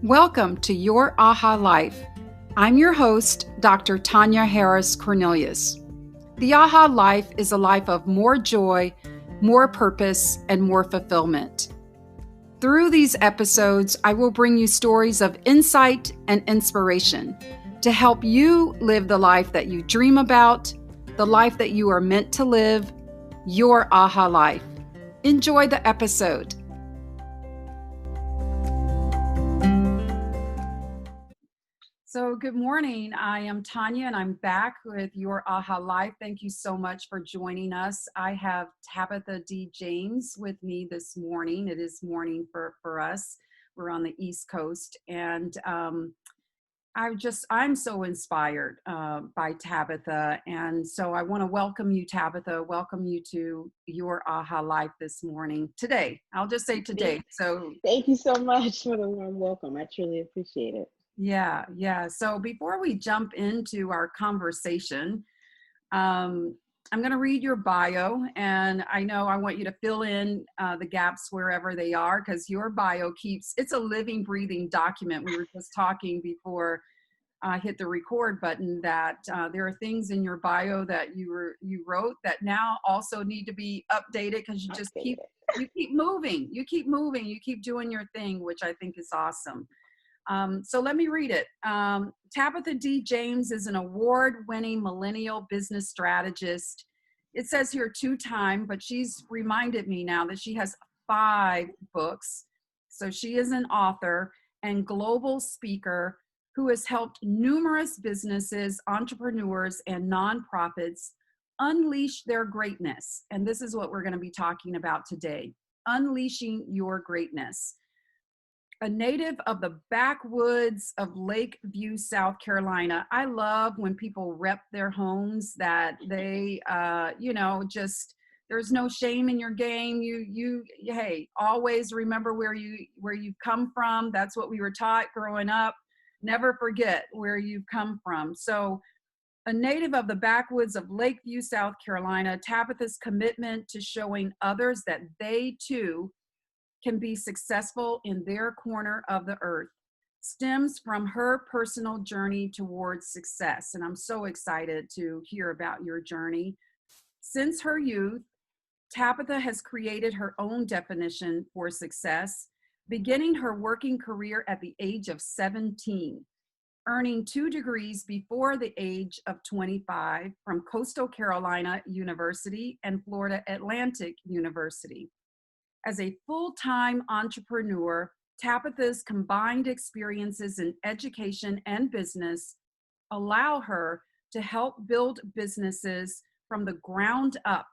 Welcome to Your Aha Life. I'm your host, Dr. Tonya Harris Cornelius. The Aha Life is a life of more joy, more purpose, and more fulfillment. Through these episodes, I will bring you stories of insight and inspiration to help you live the life that you dream about, the life that you are meant to live, your Aha Life. Enjoy the episode. So good morning. I am Tonya and I'm back with Your Aha Life. Thank you so much for joining us. I have Tabitha D. James with me this morning. It is morning for us. We're on the East Coast and I'm so inspired by Tabitha. And so I want to welcome you, Tabitha, welcome you to Your Aha Life this morning. Today, I'll just say today. So thank you so much for the warm welcome. I truly appreciate it. Yeah. So before we jump into our conversation, I'm going to read your bio, and I know I want you to fill in the gaps wherever they are, because your bio it's a living, breathing document. We were just talking before I hit the record button that there are things in your bio that you wrote that now also need to be updated, because you keep moving, you keep doing your thing, which I think is awesome. So let me read it. Tabitha D. James is an award-winning millennial business strategist. It says here 2-time, but she's reminded me now that she has 5 books. So she is an author and global speaker who has helped numerous businesses, entrepreneurs, and nonprofits unleash their greatness. And this is what we're going to be talking about today: unleashing your greatness. A native of the backwoods of Lakeview, South Carolina. I love when people rep their homes, that they, just, there's no shame in your game. Hey, always remember where you've come from. That's what we were taught growing up. Never forget where you've come from. So a native of the backwoods of Lakeview, South Carolina, Tabitha's commitment to showing others that they too can be successful in their corner of the earth stems from her personal journey towards success. And I'm so excited to hear about your journey. Since her youth, Tabitha has created her own definition for success, beginning her working career at the age of 17, earning 2 degrees before the age of 25 from Coastal Carolina University and Florida Atlantic University. As a full-time entrepreneur, Tabitha's combined experiences in education and business allow her to help build businesses from the ground up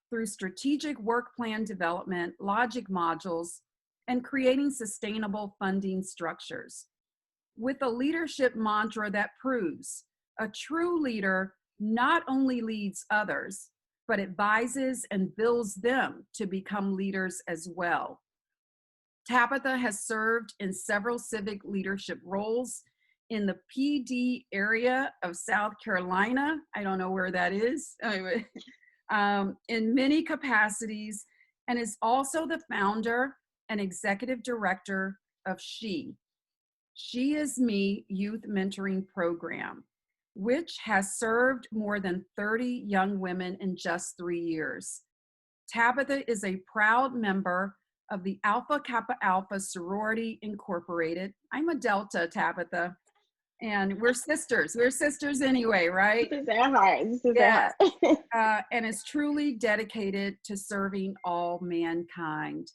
through strategic work plan development, logic modules, and creating sustainable funding structures. With a leadership mantra that proves a true leader not only leads others, but advises and builds them to become leaders as well. Tabitha has served in several civic leadership roles in the PD area of South Carolina. I don't know where that is. In many capacities, and is also the founder and executive director of S.H.E. She is Me Youth Mentoring Program, which has served more than 30 young women in just 3 years. Tabitha is a proud member of the Alpha Kappa Alpha Sorority Incorporated. I'm a Delta, Tabitha, and we're sisters. We're sisters anyway, right? This is our heart. Yes. And is truly dedicated to serving all mankind.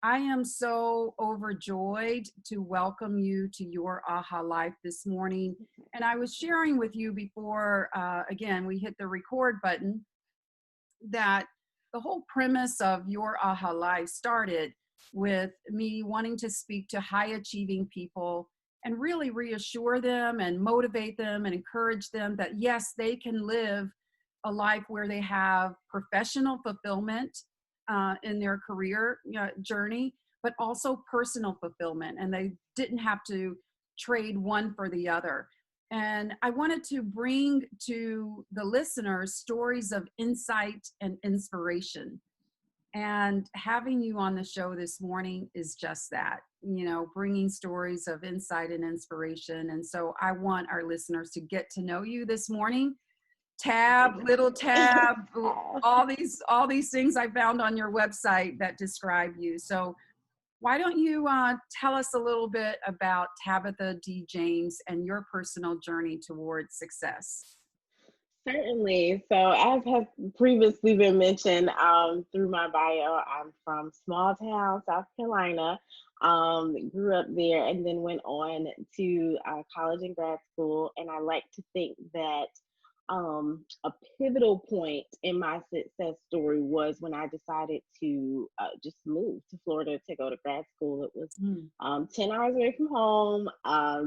I am so overjoyed to welcome you to Your Aha Life this morning. And I was sharing with you before, again, we hit the record button, that the whole premise of Your Aha Life started with me wanting to speak to high achieving people and really reassure them and motivate them and encourage them that yes, they can live a life where they have professional fulfillment in their career journey, but also personal fulfillment, and they didn't have to trade one for the other. And I wanted to bring to the listeners stories of insight and inspiration. And having you on the show this morning is just that, bringing stories of insight and inspiration. And so I want our listeners to get to know you this morning. Little Tab, all these things I found on your website that describe you. So why don't you tell us a little bit about Tabitha D. James and your personal journey towards success? Certainly. So, as has previously been mentioned through my bio, I'm from small town, South Carolina. Grew up there and then went on to college and grad school. And I like to think that a pivotal point in my success story was when I decided to just move to Florida to go to grad school. It was Mm. 10 hours away from home.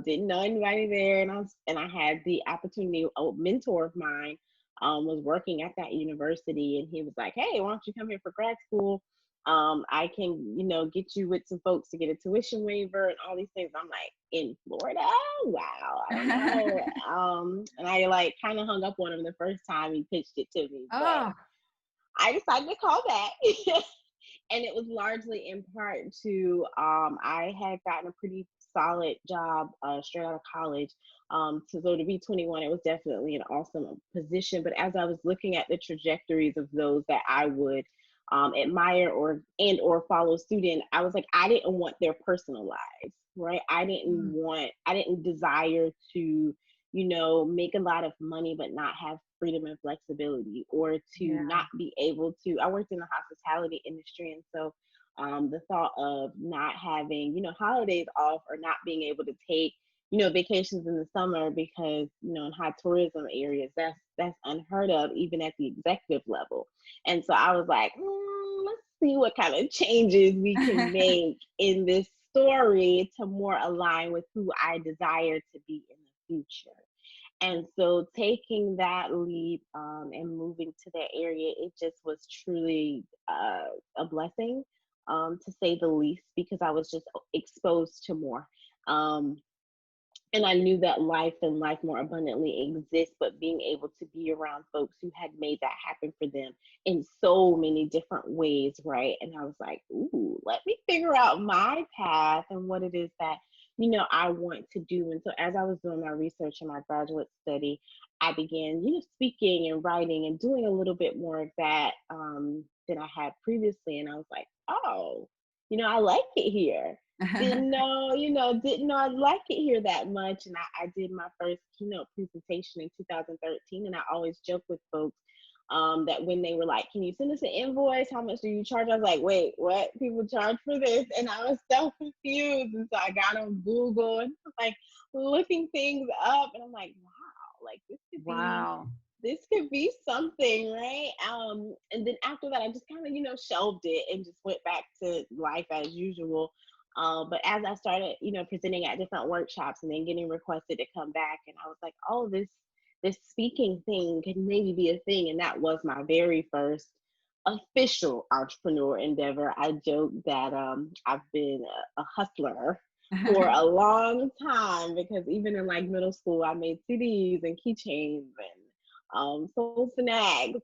Didn't know anybody there, and I had the opportunity. A mentor of mine was working at that university, and he was like, "Hey, why don't you come here for grad school? I can, get you with some folks to get a tuition waiver and all these things." I'm like, in Florida? Wow, I don't know. And I like kind of hung up on him the first time he pitched it to me, but Oh, I decided to call back. And it was largely in part to I had gotten a pretty solid job straight out of college. So to be 21, it was definitely an awesome position. But as I was looking at the trajectories of those that I would admire or follow student, I was like, I didn't want their personal lives, right? I didn't desire to, make a lot of money but not have freedom and flexibility, or to yeah. not be able to. I worked in the hospitality industry, and so the thought of not having, holidays off, or not being able to take, vacations in the summer, because, in high tourism areas, that's unheard of, even at the executive level. And so I was like, let's see what kind of changes we can make in this story to more align with who I desire to be in the future. And so taking that leap and moving to that area, it just was truly a blessing, to say the least, because I was just exposed to more. Um, and I knew that life and life more abundantly exists, but being able to be around folks who had made that happen for them in so many different ways, right? And I was like, ooh, let me figure out my path and what it is that, I want to do. And so as I was doing my research in my graduate study, I began, speaking and writing and doing a little bit more of that than I had previously. And I was like, oh, I like it here. Didn't know I'd like it here that much. And I did my first keynote presentation in 2013. And I always joke with folks that when they were like, "Can you send us an invoice? How much do you charge?" I was like, "Wait, what? People charge for this?" And I was so confused. And so I got on Google and like looking things up. And I'm like, wow, like Wow. this could be something, right? And then after that, I just kind of, shelved it and just went back to life as usual. But as I started, presenting at different workshops and then getting requested to come back, and I was like, oh, this speaking thing could maybe be a thing. And that was my very first official entrepreneur endeavor. I joke that I've been a hustler for a long time, because even in like middle school, I made CDs and keychains and sold snacks,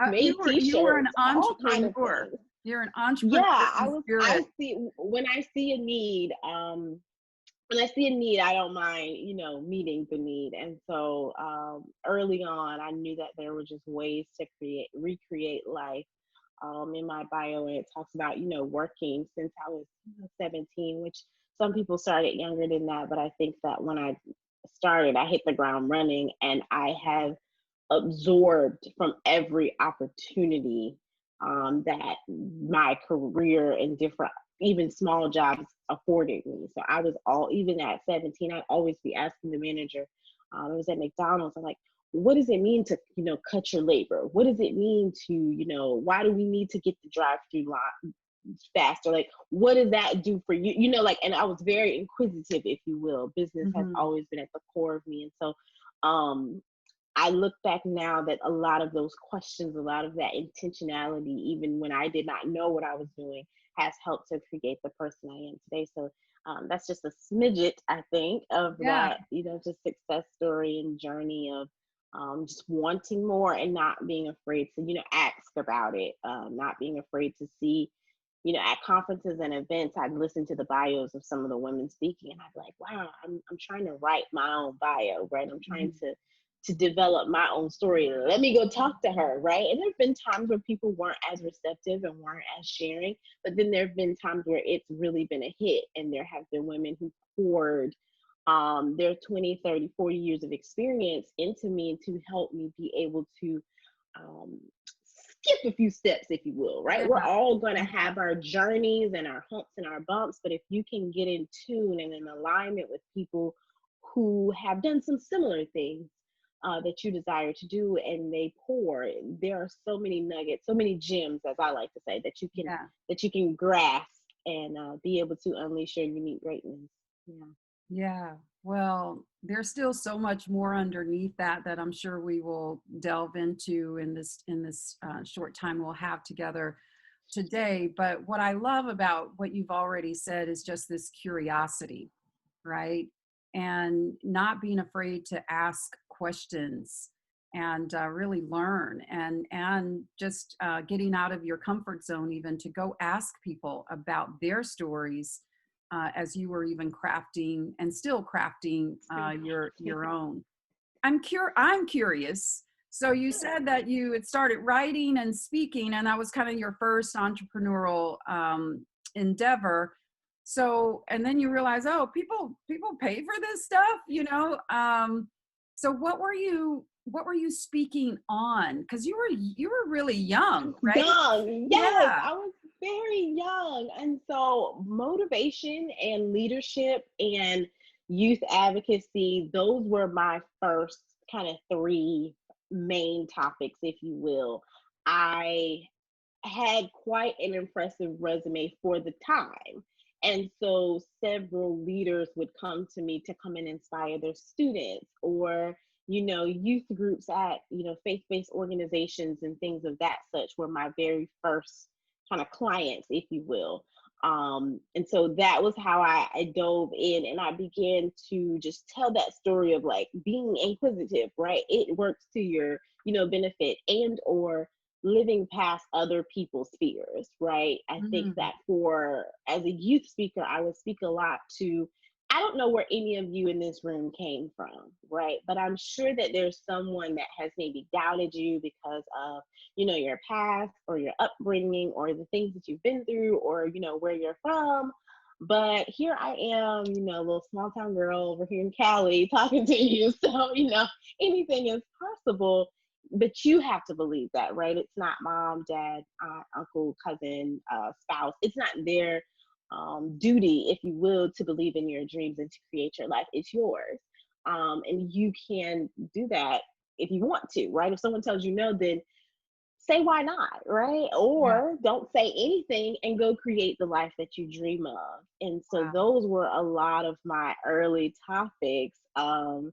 made You were an t-shirts, all kind of entrepreneur. things. You're an Yeah, entrepreneur in I spirit. see, when I see a need, I don't mind, meeting the need. And so early on, I knew that there were just ways to recreate life. In my bio, and it talks about, working since I was 17, which some people started younger than that. But I think that when I started, I hit the ground running, and I have absorbed from every opportunity that my career and different, even small jobs afforded me. So I was even at 17, I'd always be asking the manager, I was at McDonald's, I'm like, what does it mean to, cut your labor? What does it mean to, why do we need to get the drive-through line faster? Like, what does that do for you? And I was very inquisitive, if you will. Business has Mhm. always been at the core of me. And so I look back now that a lot of those questions, a lot of that intentionality, even when I did not know what I was doing, has helped to create the person I am today. So that's just a smidget, I think, of Yeah. that, just success story and journey of just wanting more and not being afraid to, ask about it, not being afraid to see, at conferences and events, I'd listen to the bios of some of the women speaking, and I'd be like, wow, I'm trying to write my own bio, right? I'm trying to develop my own story. Let me go talk to her, right? And there have been times where people weren't as receptive and weren't as sharing, but then there have been times where it's really been a hit, and there have been women who poured their 20, 30, 40 years of experience into me to help me be able to um, skip a few steps, if you will, right? Yeah. We're all going to have our journeys and our humps and our bumps, but if you can get in tune and in alignment with people who have done some similar things that you desire to do, and they pour, there are so many nuggets, so many gems, as I like to say, that you can grasp and be able to unleash your unique greatness. Yeah. Yeah. Well, there's still so much more underneath that I'm sure we will delve into in this short time we'll have together today. But what I love about what you've already said is just this curiosity, right? And not being afraid to ask questions and really learn, and just getting out of your comfort zone, even to go ask people about their stories, as you were even crafting and still crafting your own. I'm curious. So you said that you had started writing and speaking, and that was kind of your first entrepreneurial endeavor. So, and then you realize, oh, people pay for this stuff. So what were you speaking on? Because you were really young, right? Young, yes, Yeah. I was very young. And so motivation and leadership and youth advocacy, those were my first kind of three main topics, if you will. I had quite an impressive resume for the time. And so several leaders would come to me to come and inspire their students, or, youth groups at, faith-based organizations and things of that such were my very first kind of clients, if you will. And so that was how I dove in, and I began to just tell that story of like being inquisitive, right? It works to your, benefit, and or living past other people's fears, right? I think that as a youth speaker, I would speak a lot to, I don't know where any of you in this room came from, right? But I'm sure that there's someone that has maybe doubted you because of, your past or your upbringing or the things that you've been through, or, where you're from. But here I am, a little small town girl over here in Cali talking to you. So, anything is possible, but you have to believe that, right? It's not mom, dad, aunt, uncle, cousin, spouse. It's not their duty, if you will, to believe in your dreams and to create your life. It's yours. And you can do that if you want to, right? If someone tells you no, then say why not, right? Yeah. Or don't say anything and go create the life that you dream of. And so Wow. those were a lot of my early topics. And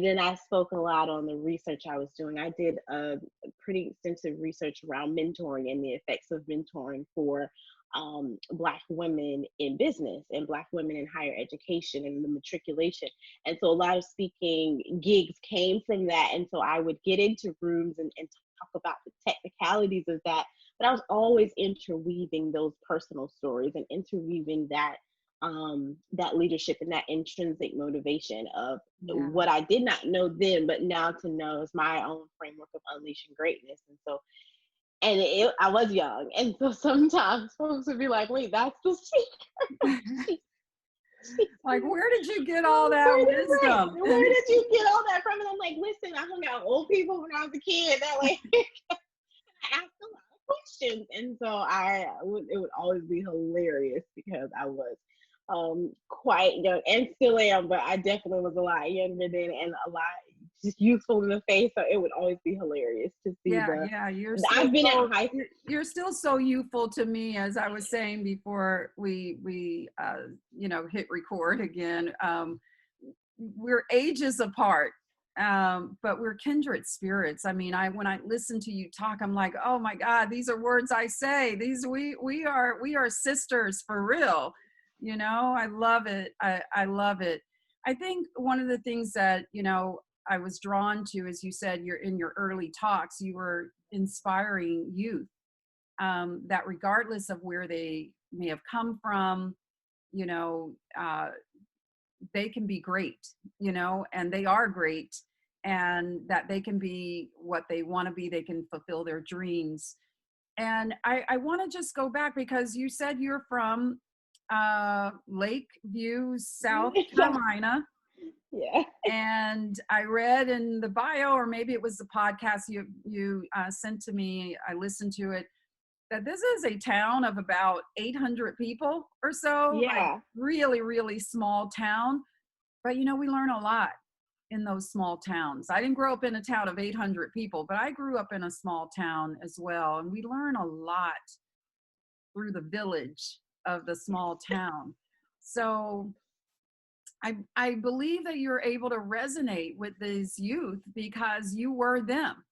then I spoke a lot on the research I was doing. I did a pretty extensive research around mentoring and the effects of mentoring for Black women in business and Black women in higher education and the matriculation. And so a lot of speaking gigs came from that. And so I would get into rooms and talk about the technicalities of that. But I was always interweaving those personal stories and interweaving that that leadership and that intrinsic motivation of Yeah. what I did not know then, but now to know is my own framework of unleashing greatness. And so, I was young, and so sometimes folks would be like, "Wait, that's the speaker." Like, where did you get all that wisdom? Where did you get all that from? And I'm like, listen, I hung out with old people when I was a kid. That way, I asked a lot of questions, and so it would always be hilarious because I was quite young and still am, but I definitely was a lot younger then and a lot just youthful in the face. So it would always be hilarious to see Yeah, I've been at high school. you're still so youthful to me, as I was saying before we hit record again. We're ages apart, but we're kindred spirits. I mean, when I listen to you talk, I'm like, oh my God, these are words I say. We are sisters for real. I love it. I love it. I think one of the things that I was drawn to, as you said, you're in your early talks, you were inspiring youth, that regardless of where they may have come from, you know, they can be great, you know, and they are great, and that they can be what they want to be. They can fulfill their dreams. And I want to just go back because you said you're from Lakeview, South Carolina. Yeah. And I read in the bio, or maybe it was the podcast you sent to me, I listened to it, that this is a town of about 800 people or so, like Yeah. really, really small town. But you know, we learn a lot in those small towns. I didn't grow up in a town of 800 people, but I grew up in a small town as well. And we learn a lot through the village of the small town. So I believe that you're able to resonate with these youth because you were them.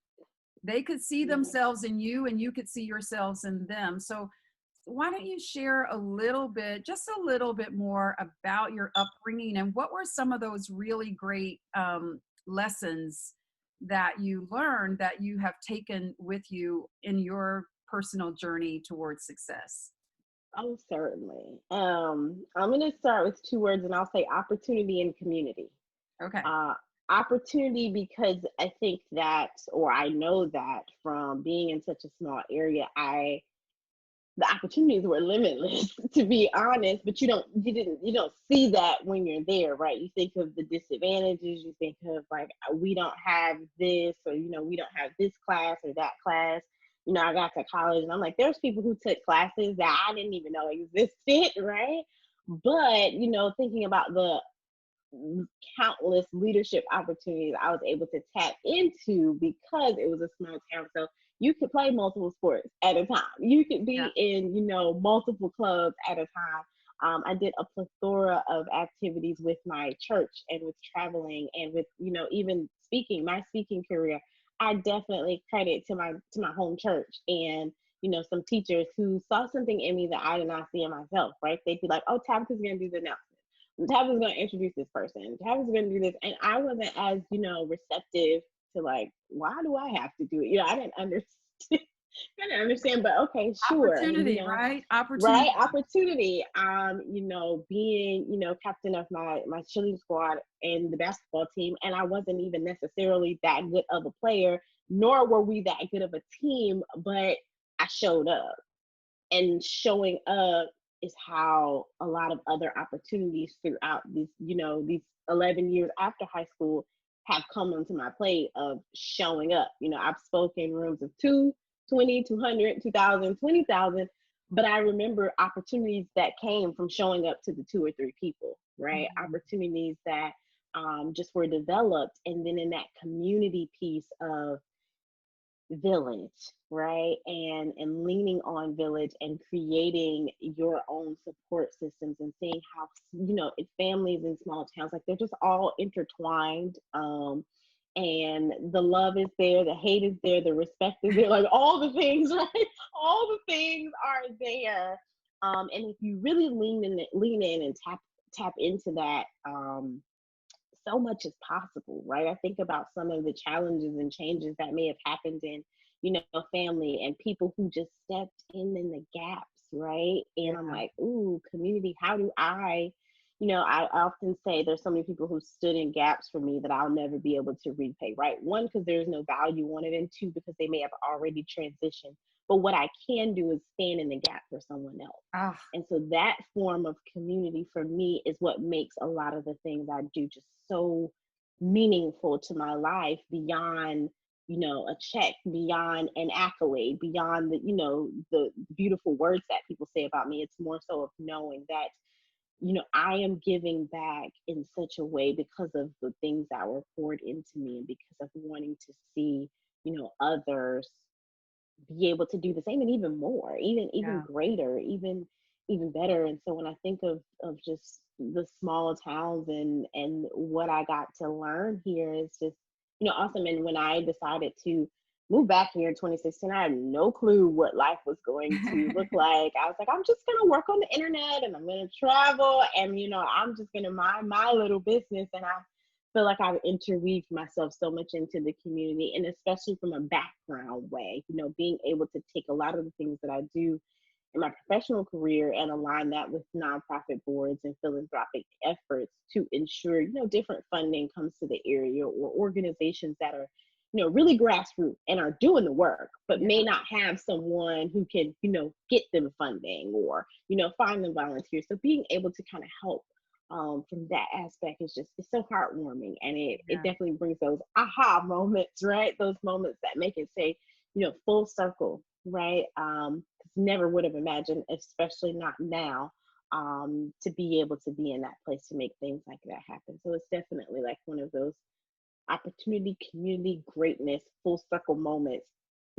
They could see themselves in you and you could see yourselves in them. So why don't you share a little bit, just a little bit more about your upbringing and what were some of those really great lessons that you learned that you have taken with you in your personal journey towards success? Oh, certainly. I'm going to start with two words and I'll say opportunity and community. Okay. Uh, Opportunity, because I think that, or I know that from being in such a small area, the opportunities were limitless, to be honest, but you don't see that when you're there, right? You think of the disadvantages, you think of like, we don't have this, or, you know, we don't have this class or that class. You know, I got to college and I'm like, there's people who took classes that I didn't even know existed, right? But, you know, thinking about the countless leadership opportunities I was able to tap into because it was a small town. So you could play multiple sports at a time. You could be Yeah. in, you know, multiple clubs at a time. I did a plethora of activities with my church and with traveling and with, you know, even speaking, my speaking career. I definitely credit to my home church and, you know, some teachers who saw something in me that I did not see in myself, right? They'd be like, oh, Tabitha's going to do the announcement. Tabitha's going to introduce this person. Tabitha's going to do this. And I wasn't as, you know, receptive to like, why do I have to do it? You know, I didn't understand. I didn't understand, but okay, sure. You Opportunity, know, right? right? Opportunity. Opportunity. You know, being, you know, captain of my cheerleading squad and the basketball team. And I wasn't even necessarily that good of a player, nor were we that good of a team, but I showed up. And showing up is how a lot of other opportunities throughout these, you know, these 11 years after high school have come onto my plate of showing up. You know, I've spoken in rooms of 2, 20, 200, 2,000, 20,000, but I remember opportunities that came from showing up to the 2 or 3 people, right? Mhm. Opportunities that just were developed. And then in that community piece of village, right, and leaning on village and creating your own support systems and seeing how, you know, families in small towns, like they're just all intertwined, and the love is there, the hate is there, the respect is there, like all the things, right? All the things are there, and if you really lean in and tap into that, so much is possible, right? I think about some of the challenges and changes that may have happened in, you know, family and people who just stepped in the gaps, right? And I'm Yeah. like, ooh, community, how do I, you know, I often say there's so many people who stood in gaps for me that I'll never be able to repay, right? One, because there's no value on it, and two, because they may have already transitioned. But what I can do is stand in the gap for someone else. Ah, And so that form of community for me is what makes a lot of the things I do just so meaningful to my life beyond, you know, a check, beyond an accolade, beyond the, you know, the beautiful words that people say about me. It's more so of knowing that, you know, I am giving back in such a way because of the things that were poured into me and because of wanting to see, you know, others be able to do the same and even more, even yeah. greater, even better. And so when I think of just the small towns and what I got to learn here is just, you know, awesome. And when I decided to move back here in 2016, I had no clue what life was going to look like. I was like, I'm just gonna work on the internet and I'm gonna travel and, you know, I'm just gonna mind my little business. And I feel like I've interweaved myself so much into the community, and especially from a background way, being able to take a lot of the things that I do in my professional career and align that with nonprofit boards and philanthropic efforts to ensure, different funding comes to the area, or organizations that are, really grassroots and are doing the work, but Yeah. may not have someone who can, get them funding or, find them volunteers. So being able to kind of help from that aspect is just, it's so heartwarming, and it Yeah. definitely brings those aha moments, right? Those moments that make it say, full circle, right? Never would have imagined, especially not now, to be able to be in that place to make things like that happen. So it's definitely like one of those opportunity, community, greatness, full circle moments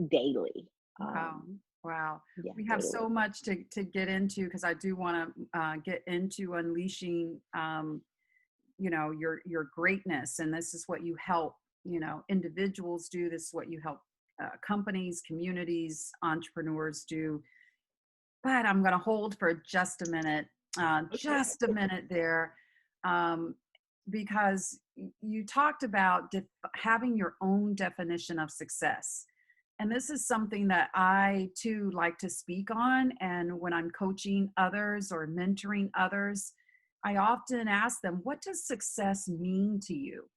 daily. Wow. Wow. Yeah, We have daily. so much to get into, because I do want to get into unleashing, your greatness. And this is what you help, individuals do. This is what you help companies, communities, entrepreneurs do. But I'm going to hold for just a minute, Okay. there, um, because you talked about having your own definition of success. And this is something that I too like to speak on. And when I'm coaching others or mentoring others, I often ask them, what does success mean to you?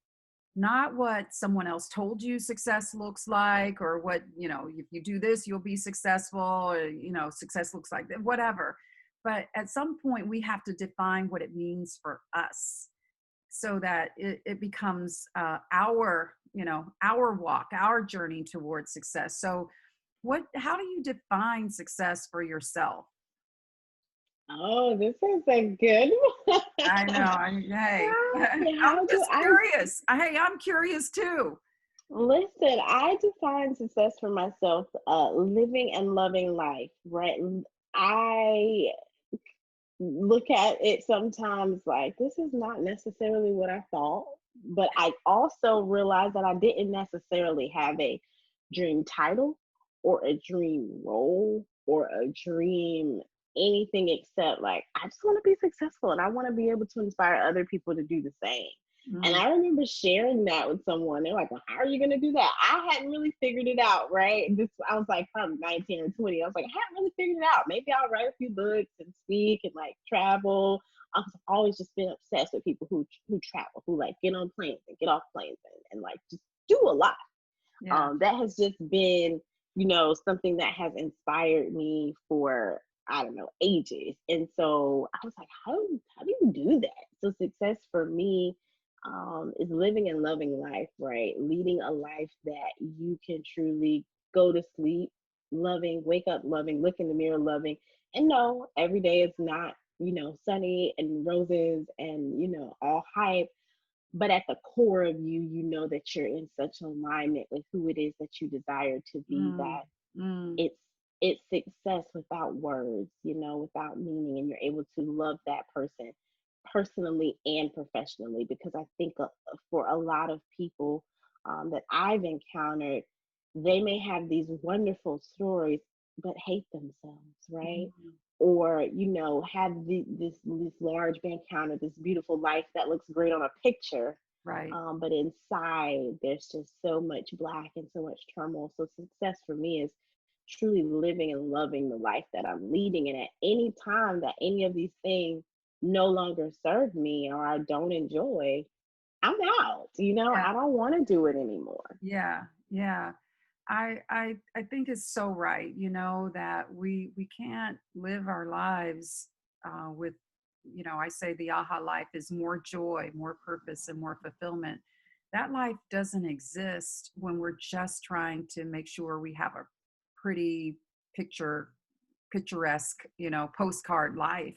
Not what someone else told you success looks like, or what, if you do this, you'll be successful, or, success looks like that, whatever. But at some point, we have to define what it means for us, so that it becomes our walk, our journey towards success. So how do you define success for yourself? Oh, this is a good I know. one. Hey, I'm How do just I curious. Hey, I'm curious too. listen? I define success for myself, living and loving life, right? I look at it sometimes like this is not necessarily what I thought, but I also realized that I didn't necessarily have a dream title or a dream role or a dream anything except like I just want to be successful and I want to be able to inspire other people to do the same. And Mm, I remember sharing that with someone. They're like, well, how are you going to do that? I hadn't really figured it out, right? I was like probably 19 or 20. I was like, I haven't really figured it out. Maybe I'll write a few books and speak and like travel. I've always just been obsessed with people who travel, who like get on planes and get off planes and like just do a lot. yeah. That has just been, something that has inspired me for, I don't know, ages. And so I was like, how do you do that? So success for me is living and loving life, right? Leading a life that you can truly go to sleep loving, wake up loving, look in the mirror loving. And no, every day is not, sunny and roses and, all hype, but at the core of you, you know that you're in such alignment with who it is that you desire to be, Mm, that mm, it's it's success without words, without meaning, and you're able to love that person personally and professionally. Because I think for a lot of people that I've encountered, they may have these wonderful stories but hate themselves, right? mm, Or have this large bank account or this beautiful life that looks great on a picture, right. but inside there's just so much black and so much turmoil. So success for me is truly living and loving the life that I'm leading. And at any time that any of these things no longer serve me or I don't enjoy, I'm out. Yeah. I don't want to do it anymore. Yeah. Yeah. I think it's so right, that we can't live our lives with, I say the aha life is more joy, more purpose, and more fulfillment. That life doesn't exist when we're just trying to make sure we have a pretty picturesque, postcard life.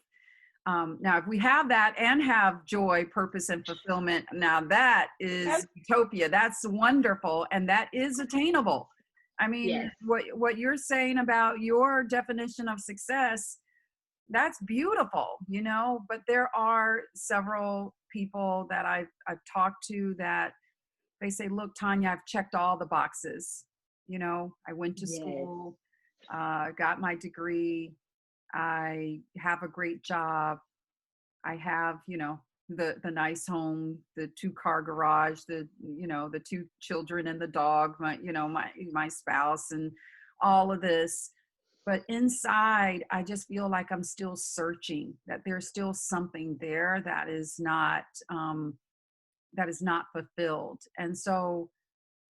Now, if we have that and have joy, purpose, and fulfillment, now that is utopia. That's wonderful, and that is attainable. I mean, Yes. what you're saying about your definition of success, that's beautiful, But there are several people that I've talked to that they say, "Look, Tonya, I've checked all the boxes. I went to Yes. school, got my degree, I have a great job, I have, the nice home, the 2-car garage, the, you know, the 2 children and the dog, my, you know, my spouse and all of this. But inside, I just feel like I'm still searching, that there's still something there that is not fulfilled. And so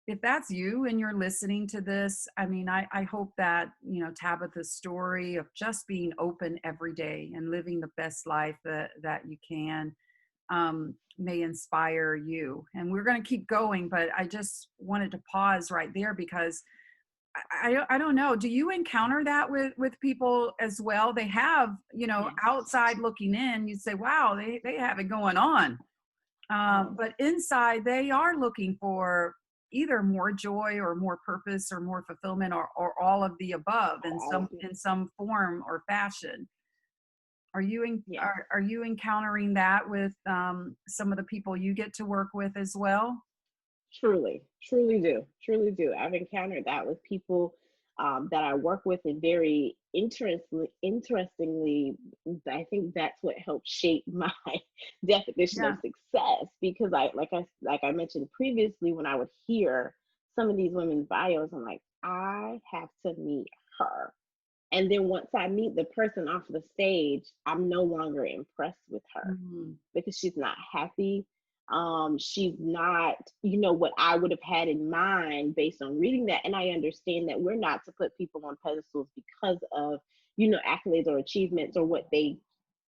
if that's you and you're listening to this, I mean, I hope that, you know, Tabitha's story of just being open every day and living the best life that you can, may inspire you. And we're going to keep going, but I just wanted to pause right there because I don't know. Do you encounter that with people as well? They have, you know, Yes. outside looking in, you'd say, wow, they have it going on. But inside, they are looking for either more joy or more purpose or more fulfillment or all of the above in some form or fashion. Are you Yes. are you encountering that with some of the people you get to work with as well? Truly, truly do. I've encountered that with people that I work with, and very interestingly, I think that's what helped shape my definition Yeah. of success. Because like I mentioned previously, when I would hear some of these women's bios, I'm like, I have to meet her. And then once I meet the person off the stage, I'm no longer impressed with her Mhm. because she's not happy. She's not, you know, what I would have had in mind based on reading that. And I understand that we're not to put people on pedestals because of, you know, accolades or achievements or what they,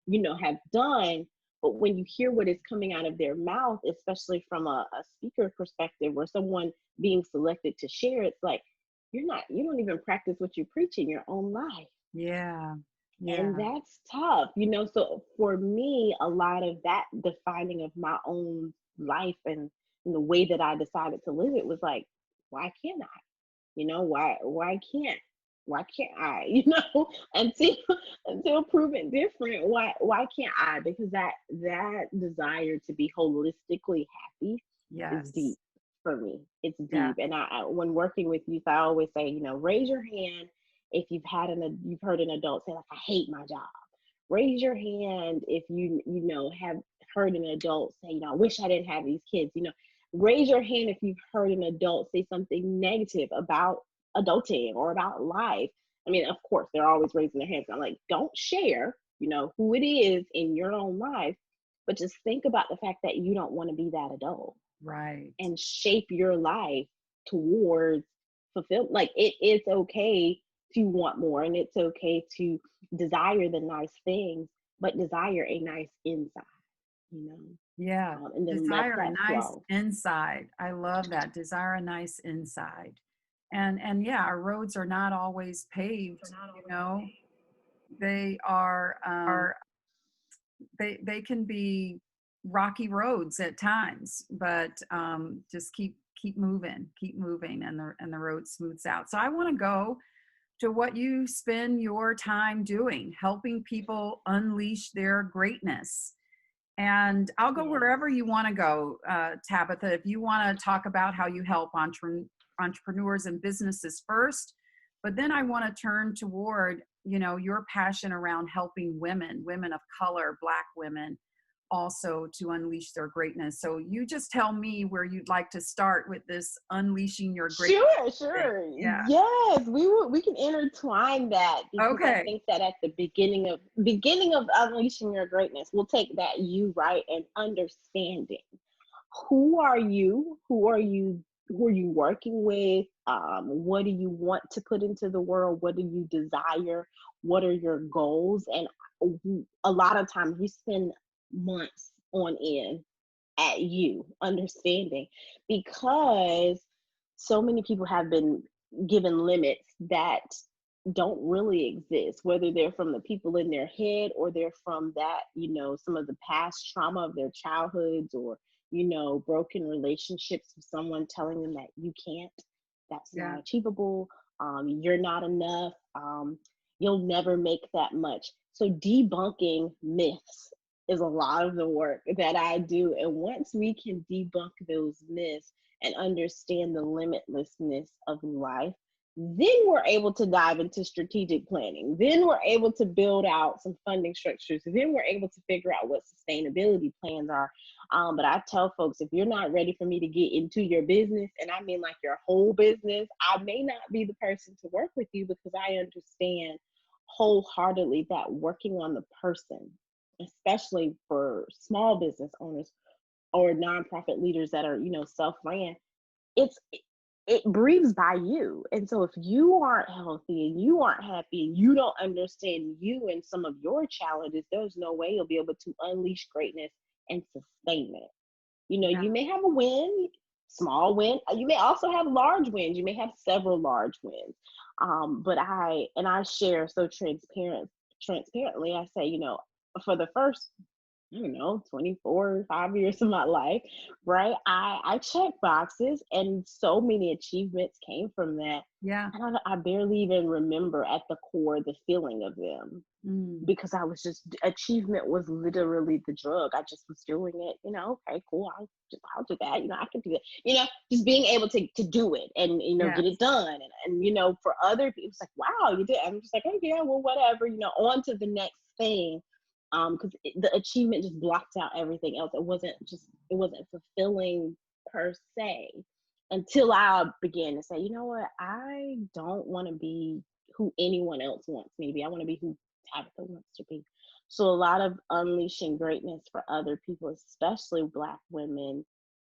you know, have done. But when you hear what is coming out of their mouth, especially from a speaker perspective or someone being selected to share, it's like, you don't even practice what you preach in your own life. Yeah. And Yeah. that's tough, you know. So for me, a lot of that defining of my own life and the way that I decided to live it was like, why can't I? You know, why can't I? You know, until until proven different, why can't I? Because that desire to be holistically happy is Yes. deep for me. It's Yeah. deep. And when working with youth, I always say, you know, raise your hand if you've heard an adult say like, I hate my job. Raise your hand if you know have heard an adult say, you know, I wish I didn't have these kids. You know, raise your hand if you've heard an adult say something negative about adulting or about life. I mean, of course, they're always raising their hands. I'm like, don't share, you know, who it is in your own life, but just think about the fact that you don't want to be that adult Right. and shape your life towards fulfill. Like it's okay to want more, and it's okay to desire the nice things, but desire a nice inside, you know, Yeah. and then let Desire a that nice flow. inside. I love that. Desire a nice inside. And yeah, our roads are not always paved, you know. They are they can be rocky roads at times, but just keep moving, and the road smooths out. So I want to go to what you spend your time doing, helping people unleash their greatness. And I'll go Yes. wherever you want to go, Tabitha. If you want to talk about how you help entrepreneurs and businesses first, but then I want to turn toward, you know, your passion around helping women of color, Black women, also to unleash their greatness. So you just tell me where you'd like to start with this unleashing your greatness Sure, thing. sure. Yeah. Yes, we can intertwine that because I Okay. think that at the beginning of unleashing your greatness, we'll take that you right and understanding who are you, who are you working with, what do you want to put into the world, what do you desire, what are your goals, and a lot of times we spend months on end at you understanding because so many people have been given limits that don't really exist, whether they're from the people in their head or they're from that, you know, some of the past trauma of their childhoods, or, you know, broken relationships with someone telling them that you can't, that's Yeah. not achievable, you're not enough, you'll never make that much. So debunking myths is a lot of the work that I do. And once we can debunk those myths and understand the limitlessness of life, Then we're able to dive into strategic planning. Then we're able to build out some funding structures. Then we're able to figure out what sustainability plans are. But I tell folks, if you're not ready for me to get into your business, and I mean like your whole business, I may not be the person to work with you, because I understand wholeheartedly that working on the person, especially for small business owners or nonprofit leaders that are, self-ran, it's it breathes by you. And so if you aren't healthy and you aren't happy and you don't understand you and some of your challenges, there's no way you'll be able to unleash greatness and sustain it. Yeah. You may have a win, small win. You may also have large wins. You may have several large wins. But I share so transparently. I say, for the first, I don't know, 24, 5 years of my life, right? I checked boxes, and so many achievements came from that. Yeah. And I barely even remember at the core the feeling of them, because I was just, achievement was literally the drug. I just was doing it, okay, cool. I'll do that. I can do that, just being able to do it and, Yes. get it done. And for other people, it's like, wow, you did. I'm just like, oh yeah, well, whatever, on to the next thing. Because the achievement just blocked out everything else. It wasn't fulfilling per se, until I began to say, you know what, I don't want to be who anyone else wants me to be. I want to be who Tabitha wants to be. So a lot of unleashing greatness for other people, especially Black women,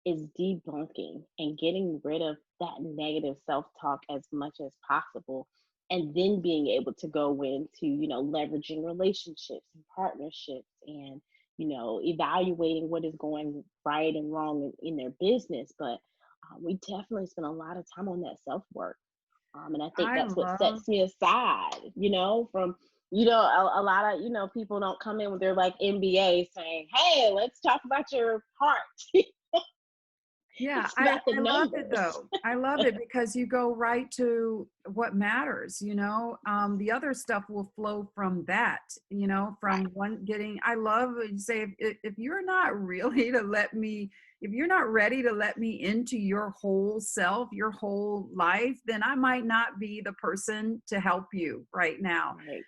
is debunking and getting rid of that negative self-talk as much as possible, and then being able to go into, leveraging relationships and partnerships, and, evaluating what is going right and wrong in their business. But we definitely spend a lot of time on that self-work. And I think I that's what love, sets me aside, from, a lot of, people don't come in with their like MBA saying, hey, let's talk about your heart. yeah, It's about the I love it numbers. though. I love it because you go right to what matters, the other stuff will flow from that, from Right. one getting, I love what you say, if you're not really to let me, if you're not ready to let me into your whole self, your whole life, then I might not be the person to help you right now. Right.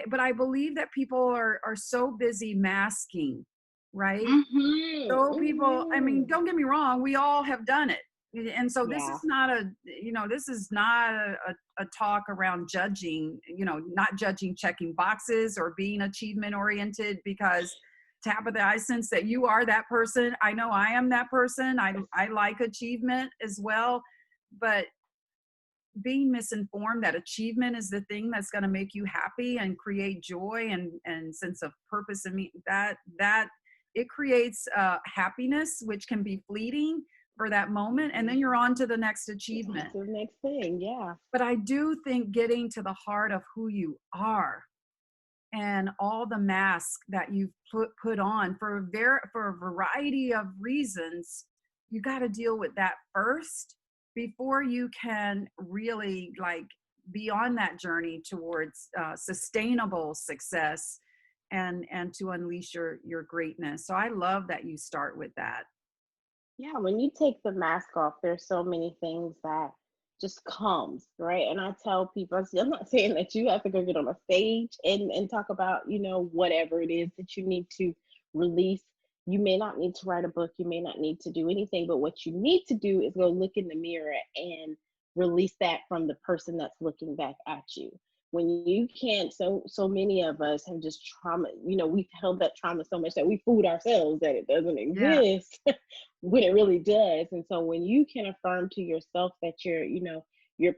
But I believe that people are so busy masking, right? So people, I mean, Mm-hmm. don't get me wrong, we all have done it. And so this Yeah. is not this is not a talk around judging, not judging checking boxes or being achievement oriented, because Tabitha, I sense that you are that person. I know I am that person. I like achievement as well, but being misinformed that achievement is the thing that's going to make you happy and create joy and sense of purpose in me, that it creates happiness, which can be fleeting for that moment, and then you're on to the next achievement. That's the next thing. Yeah. But I do think getting to the heart of who you are and all the masks that you've put on for a variety of reasons, you got to deal with that first before you can really like be on that journey towards sustainable success and to unleash your greatness. So I love that you start with that. Yeah. When you take the mask off, there's so many things that just comes, right? And I tell people, I'm not saying that you have to go get on a stage and talk about, whatever it is that you need to release. You may not need to write a book. You may not need to do anything, but what you need to do is go look in the mirror and release that from the person that's looking back at you. When you can't, so many of us have just trauma, we've held that trauma so much that we fooled ourselves that it doesn't Yeah. exist when it really does. And so when you can affirm to yourself that you're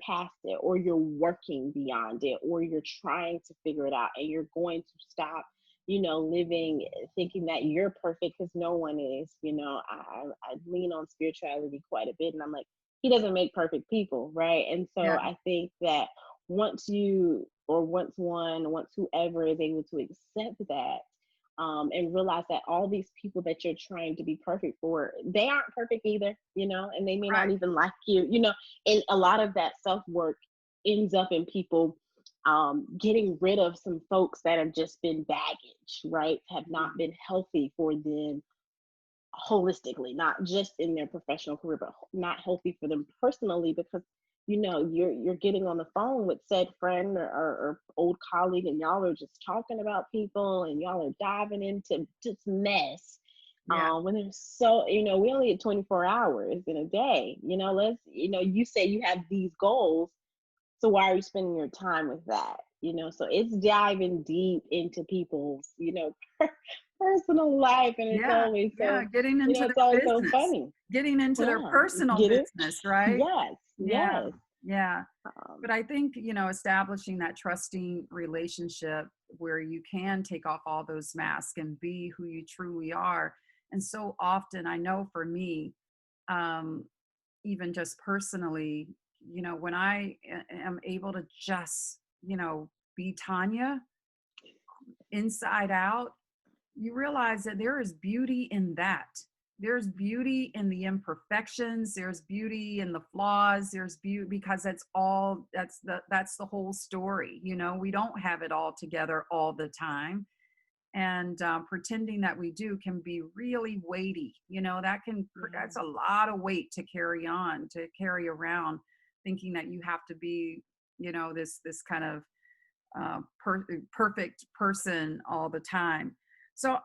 past it, or you're working beyond it, or you're trying to figure it out, and you're going to stop, living thinking that you're perfect, because no one is. I lean on spirituality quite a bit, and I'm like, he doesn't make perfect people, right? And so Yeah. I think that once whoever is able to accept that, and realize that all these people that you're trying to be perfect for, they aren't perfect either, and they may not Right. even like you, and a lot of that self-work ends up in people getting rid of some folks that have just been baggage, right? Have not been healthy for them holistically, not just in their professional career, but not healthy for them personally, because you're getting on the phone with said friend or old colleague, and y'all are just talking about people, and y'all are diving into just mess. Yeah. When there's so, we only have 24 hours in a day. You say you have these goals, so why are you spending your time with that? So it's diving deep into people's, personal life, and it's Yeah. always Yeah. so, Getting into it's their always so business, funny. getting into their Yeah, personal get it? business, right? Yes, Yeah. yes. Yeah. But Um, I think, establishing that trusting relationship where you can take off all those masks and be who you truly are. And so often, I know for me, um, even just personally, when I am able to just, be Tonya inside out, you realize that there is beauty in that. There's beauty in the imperfections, there's beauty in the flaws, there's beauty because that's the whole story. We don't have it all together all the time, and pretending that we do can be really weighty. yeah. That's a lot of weight to carry around, thinking that you have to be, this kind of perfect person all the time. So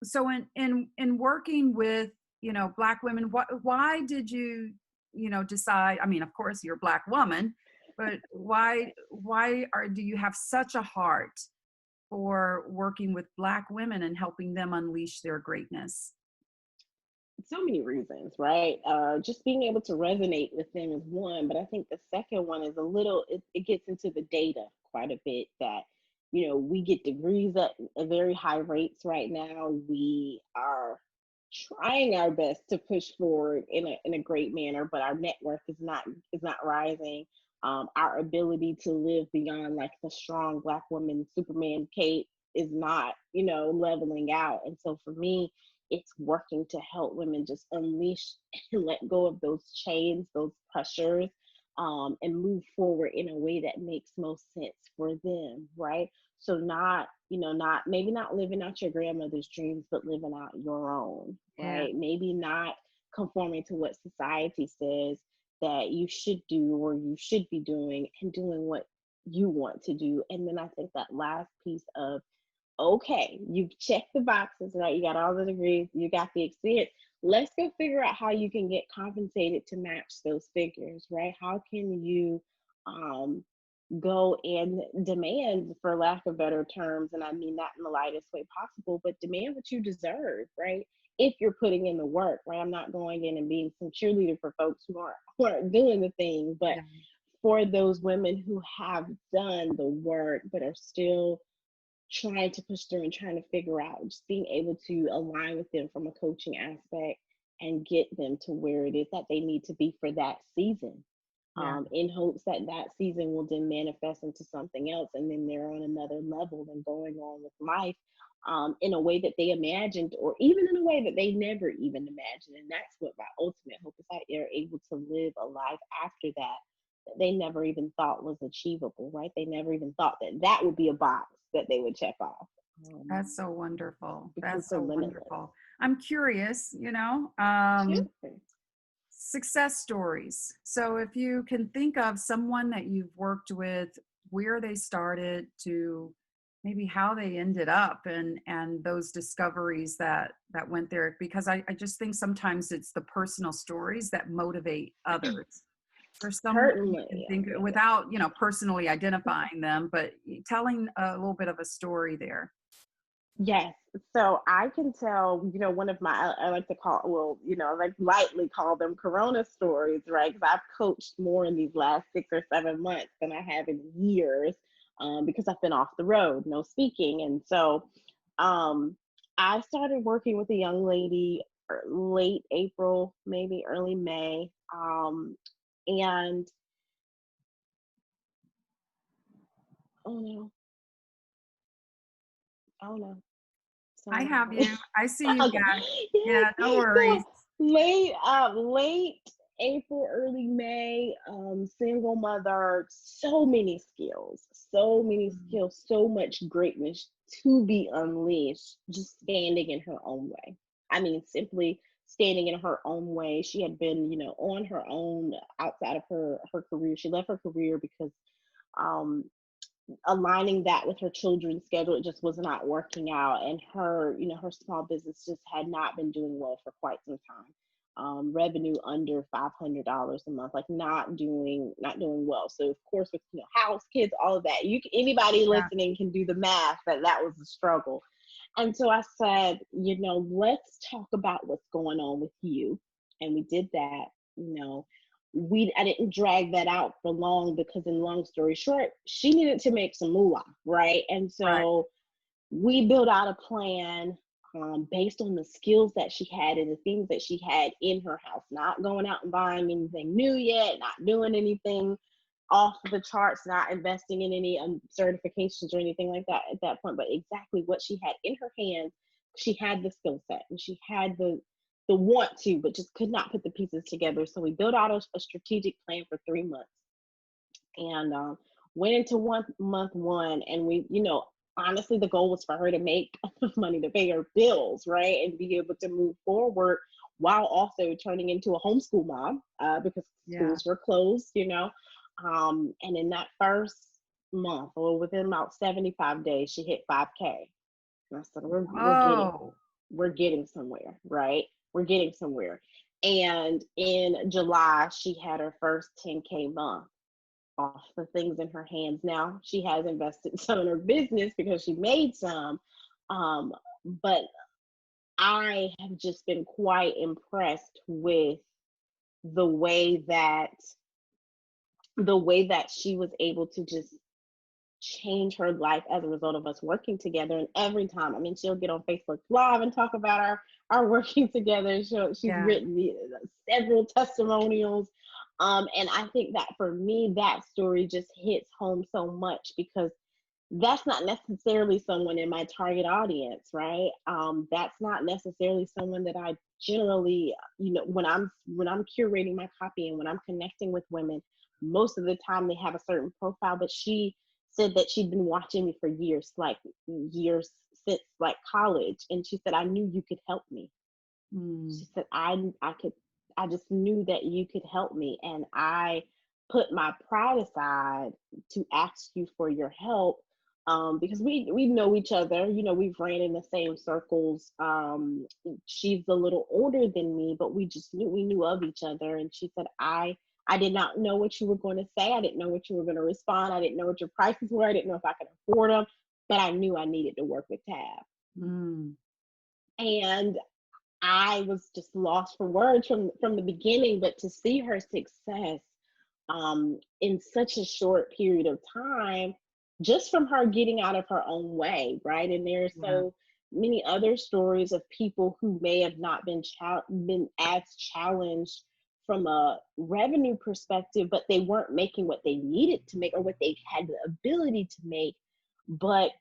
so in working with, Black women, why did you, decide? I mean, of course, you're a Black woman, but do you have such a heart for working with Black women and helping them unleash their greatness? So many reasons, right? Just being able to resonate with them is one, but I think the second one is it gets into the data quite a bit, that, we get degrees at very high rates right now. We are trying our best to push forward in a great manner, but our network is not rising. Our ability to live beyond like the strong Black woman Superman Kate is not, leveling out. And so for me, it's working to help women just unleash and let go of those chains, those pressures, and move forward in a way that makes most sense for them, right? So maybe not living out your grandmother's dreams, but living out your own, Yeah. right? Maybe not conforming to what society says that you should do or you should be doing, and doing what you want to do. And then I think that last piece of, okay, you've checked the boxes, right? You got all the degrees, you got the experience. Let's go figure out how you can get compensated to match those figures, right? How can you um, go and demand, for lack of better terms, and I mean that in the lightest way possible, but demand what you deserve, right? If you're putting in the work, right? I'm not going in and being some cheerleader for folks who aren't doing the thing, but Yeah. for those women who have done the work but are still trying to push through and trying to figure out, just being able to align with them from a coaching aspect and get them to where it is that they need to be for that season, Yeah. in hopes that that season will then manifest into something else, and then they're on another level and going on with life, in a way that they imagined, or even in a way that they never even imagined. And that's what my ultimate hope is, that they're able to live a life after that that they never even thought was achievable, right? They never even thought that that would be a box that they would check off, That's so wonderful. because That's they're so limitless. wonderful. I'm curious, Sure. success stories. So if you can think of someone that you've worked with, where they started to maybe how they ended up, and those discoveries that went there, because I just think sometimes it's the personal stories that motivate others. There's someone you Certainly. can think without, personally identifying them, but telling a little bit of a story there. Yes. So I can tell, one of my, I like to call, well, I like lightly call them Corona stories, right? Because I've coached more in these last 6 or 7 months than I have in years, because I've been off the road, no speaking. And so um, I started working with a young lady late April, maybe early May. And oh no, oh no, I sorry. have you. I see you Okay. back. Yes. Yeah, no worries. So late April, early May, single mother, so many Mm. skills, so much greatness to be unleashed, just standing in her own way. I mean, simply standing in her own way. She had been, on her own outside of her career. She left her career because um, aligning that with her children's schedule, it just was not working out. And her small business just had not been doing well for quite some time. Revenue under $500 a month, like not doing well. So of course, with house, kids, all of that, anybody listening can do the math that was a struggle. And so I said, let's talk about what's going on with you. And we did that. I didn't drag that out for long, because in long story short, she needed to make some moolah, right? And so we built out a plan based on the skills that she had and the things that she had in her house, not going out and buying anything new yet, not doing anything off the charts, not investing in any certifications or anything like that at that point, but exactly what she had in her hands. She had the skill set and she had the want to, but just could not put the pieces together. So we built out a strategic plan for 3 months, and went into month one, and we, honestly, the goal was for her to make enough money to pay her bills, right, and be able to move forward while also turning into a homeschool mom, because schools were closed, and in that first month, or within about 75 days, she hit 5K. And I said, we're getting somewhere, right? We're getting somewhere. And in July, she had her first 10K month off the things in her hands. Now she has invested some in her business because she made some. But I have just been quite impressed with the way that she was able to just change her life as a result of us working together. And every time, she'll get on Facebook Live and talk about our working together. She's written several testimonials. And I think that for me, that story just hits home so much, because that's not necessarily someone in my target audience, right? That's not necessarily someone that I generally, when I'm curating my copy and when I'm connecting with women, most of the time they have a certain profile. But she said that she'd been watching me for years since like college. And she said, I knew you could help me. She said, I just knew that you could help me. And I put my pride aside to ask you for your help, because we know each other, we've ran in the same circles. She's a little older than me, but we knew of each other. And she said, I did not know what you were going to say. I didn't know what you were going to respond. I didn't know what your prices were. I didn't know if I could afford them, but I knew I needed to work with Tab. And I was just lost for words from the beginning. But to see her success in such a short period of time, just from her getting out of her own way, right? And there are so many other stories of people who may have not been as challenged from a revenue perspective, but they weren't making what they needed to make or what they had the ability to make. But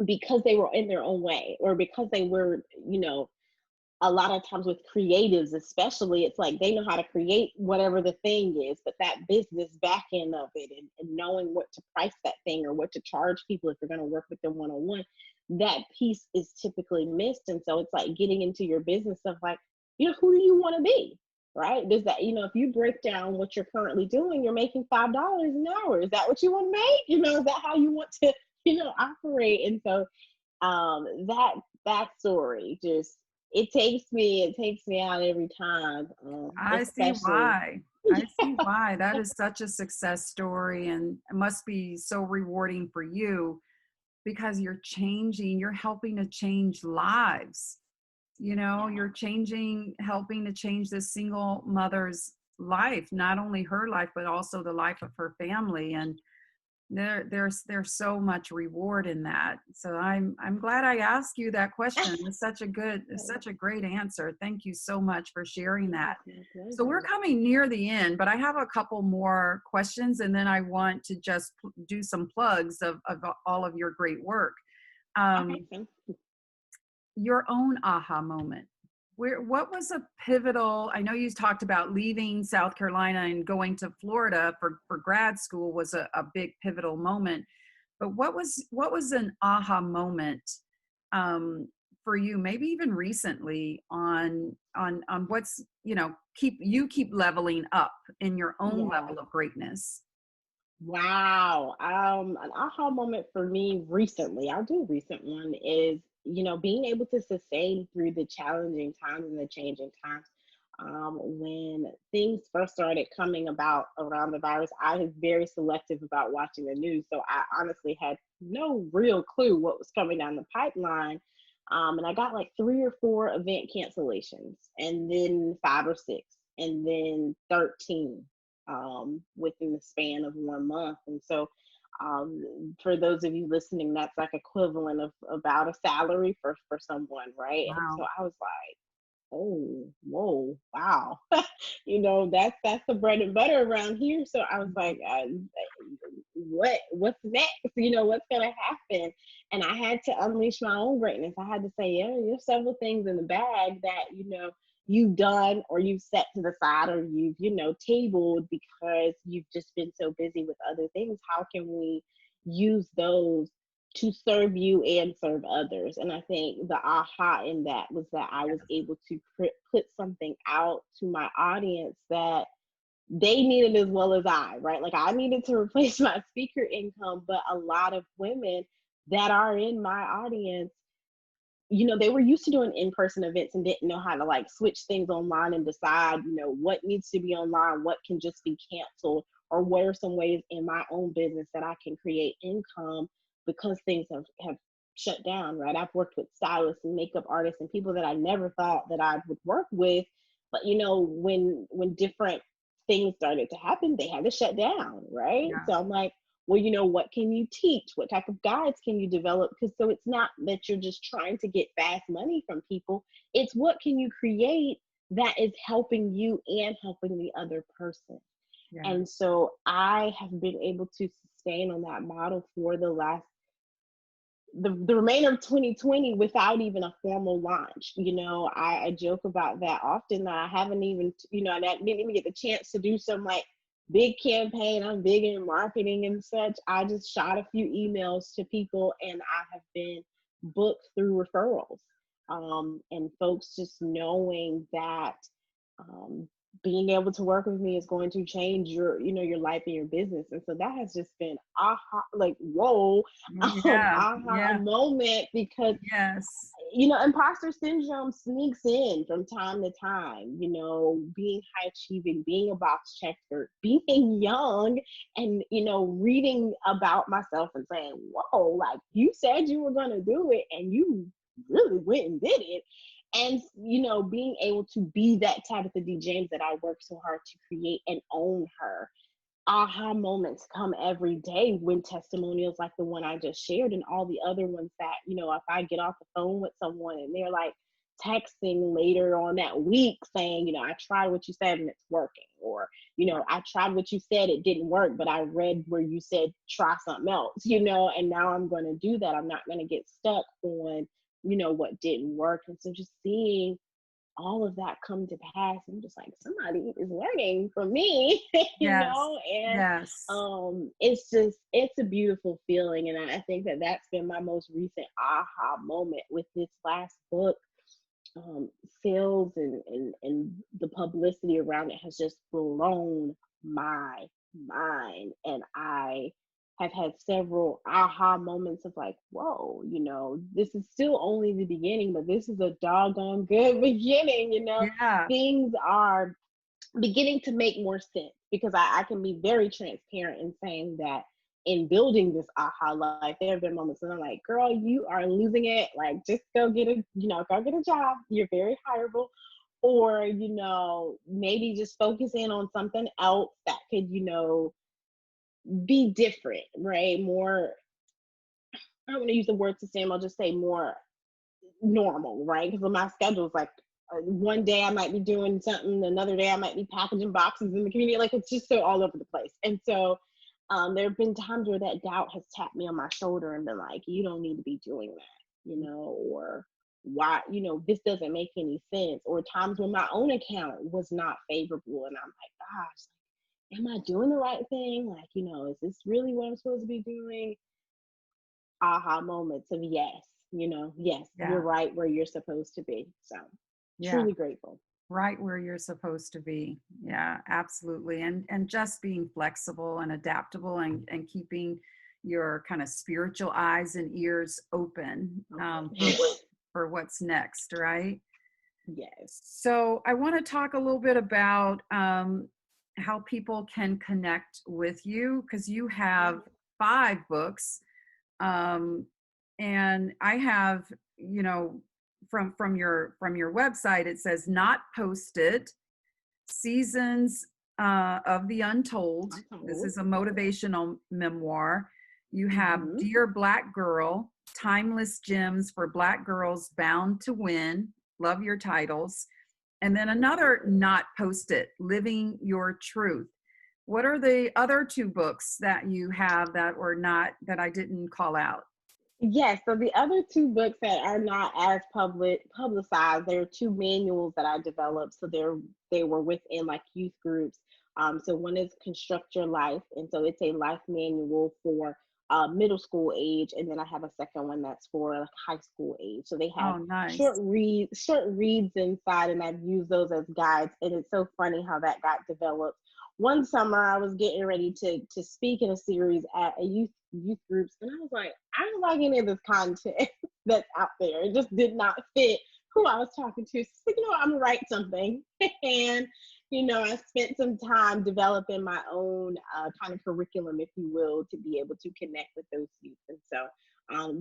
because they were in their own way, or because they were, a lot of times with creatives especially, it's like they know how to create whatever the thing is, but that business back end of it, and knowing what to price that thing or what to charge people if you're going to work with them one-on-one, that piece is typically missed. And so it's like getting into your business of like, who do you want to be? Right? Does that, if you break down what you're currently doing, you're making $5 an hour. Is that what you want to make? Is that how you want to, operate? And so that story just, it takes me out every time. I see why. I see why. That is such a success story, and it must be so rewarding for you, because you're helping to change lives. You're helping to change this single mother's life, not only her life, but also the life of her family. And there's so much reward in that. So I'm glad I asked you that question. It's such a great answer. Thank you so much for sharing that. So we're coming near the end, but I have a couple more questions, and then I want to just do some plugs of all of your great work. Your own aha moment. What was a pivotal, I know you talked about leaving South Carolina and going to Florida for grad school was a big pivotal moment, but what was an aha moment for for you, maybe even recently, on what's, keep leveling up in your own Yeah. level of greatness? Wow. An aha moment for me recently, I'll do a recent one, is, being able to sustain through the challenging times and the changing times. When things first started coming about around the virus, I was very selective about watching the news. So I honestly had no real clue what was coming down the pipeline. And I got like 3 or 4 event cancellations, and then 5 or 6, and then 13 within the span of 1 month. And so, for those of you listening, that's like equivalent of about a salary for someone, right? And so Wow. I was like, oh, whoa, wow. That's the bread and butter around here. So I was like, what's next? What's gonna happen? And I had to unleash my own greatness. I had to say, yeah, there's several things in the bag that you've done, or you've set to the side, or you've tabled because you've just been so busy with other things. How can we use those to serve you and serve others? And I think the aha in that was that I was able to put something out to my audience that they needed as well as I, right? Like, I needed to replace my speaker income, but a lot of women that are in my audience, they were used to doing in-person events and didn't know how to like switch things online and decide, what needs to be online, what can just be canceled, or what are some ways in my own business that I can create income because things have shut down, right? I've worked with stylists and makeup artists and people that I never thought that I would work with. But when different things started to happen, they had to shut down, right? Yeah. So I'm like, well, what can you teach? What type of guides can you develop? Because so it's not that you're just trying to get fast money from people. It's what can you create that is helping you and helping the other person. Yeah. And so I have been able to sustain on that model for the remainder of 2020 without even a formal launch. I joke about that often, that I haven't even, I didn't even get the chance to do some like big campaign. I'm big in marketing and such. I just shot a few emails to people, and I have been booked through referrals. And folks just knowing that um, being able to work with me is going to change your life and your business. And so that has just been aha, like, whoa, Yeah. aha Yeah. moment, because Yes. imposter syndrome sneaks in from time to time. Being high achieving, being a box checker, being young, and reading about myself and saying, whoa, like, you said you were going to do it and you really went and did it. And being able to be that Tabitha D James that I worked so hard to create and own her. Aha moments come every day when testimonials like the one I just shared, and all the other ones that, if I get off the phone with someone and they're like texting later on that week saying, I tried what you said and it's working, or, I tried what you said, it didn't work, but I read where you said try something else, and now I'm going to do that. I'm not going to get stuck on, what didn't work. And so just seeing all of that come to pass, I'm just like, somebody is learning from me, Yes. and Yes. it's a beautiful feeling. And I think that that's been my most recent aha moment with this last book. Sales and the publicity around it has just blown my mind, and I have had several aha moments of like, whoa, this is still only the beginning, but this is a doggone good beginning. Yeah. Things are beginning to make more sense, because I can be very transparent in saying that in building this aha life, there have been moments when I'm like, girl, you are losing it. Like, just go get go get a job. You're very hireable. Or, maybe just focus in on something else that could, be different, right? More, I don't want to use the word sustainable, I'll just say more normal, right? Because my schedule is like, one day I might be doing something, another day I might be packaging boxes in the community. Like, it's just so all over the place. And so there have been times where that doubt has tapped me on my shoulder and been like, you don't need to be doing that, or why, this doesn't make any sense. Or times when my own account was not favorable and I'm like, gosh, am I doing the right thing? Like, is this really what I'm supposed to be doing? Aha moments of yes. yes, you're Yeah. right where you're supposed to be. So Yeah. truly grateful. Right where you're supposed to be. Yeah, absolutely. And just being flexible and adaptable, and keeping your kind of spiritual eyes and ears open, Okay. for what's next, right? Yes. So I want to talk a little bit about how people can connect with you, because you have 5 books, um, and I have, from your website, it says not posted, Seasons of the Untold. I'm This told. is a motivational memoir. You have Mm-hmm. Dear Black Girl, Timeless Gems for Black Girls Bound to Win. Love your titles. And then another not posted, Living Your Truth. What are the other 2 books that you have that were not, that I didn't call out? Yes, so the other 2 books that are not as publicized, there are 2 manuals that I developed. So they were within like youth groups. So one is Construct Your Life, and so it's a life manual for middle school age, and then I have a second one that's for like high school age. So they have Oh, nice. short reads inside, and I've used those as guides. And it's so funny how that got developed. One summer, I was getting ready to speak in a series at a youth groups, and I was like, I don't like any of this content that's out there. It just did not fit who I was talking to. So, I'm gonna write something. And I spent some time developing my own kind of curriculum, if you will, to be able to connect with those youth. And so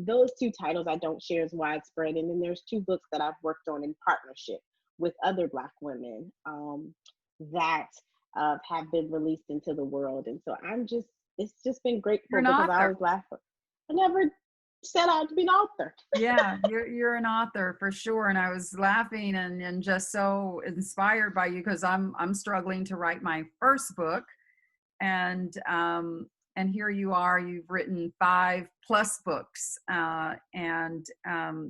those 2 titles I don't share as widespread. And then there's 2 books that I've worked on in partnership with other Black women that have been released into the world. And so it's just been You're grateful an because I author. always laugh. I never set out to be an author. Yeah, you're an author for sure. And I was laughing and just so inspired by you, because I'm struggling to write my first book. And here you are, you've written 5+ books, and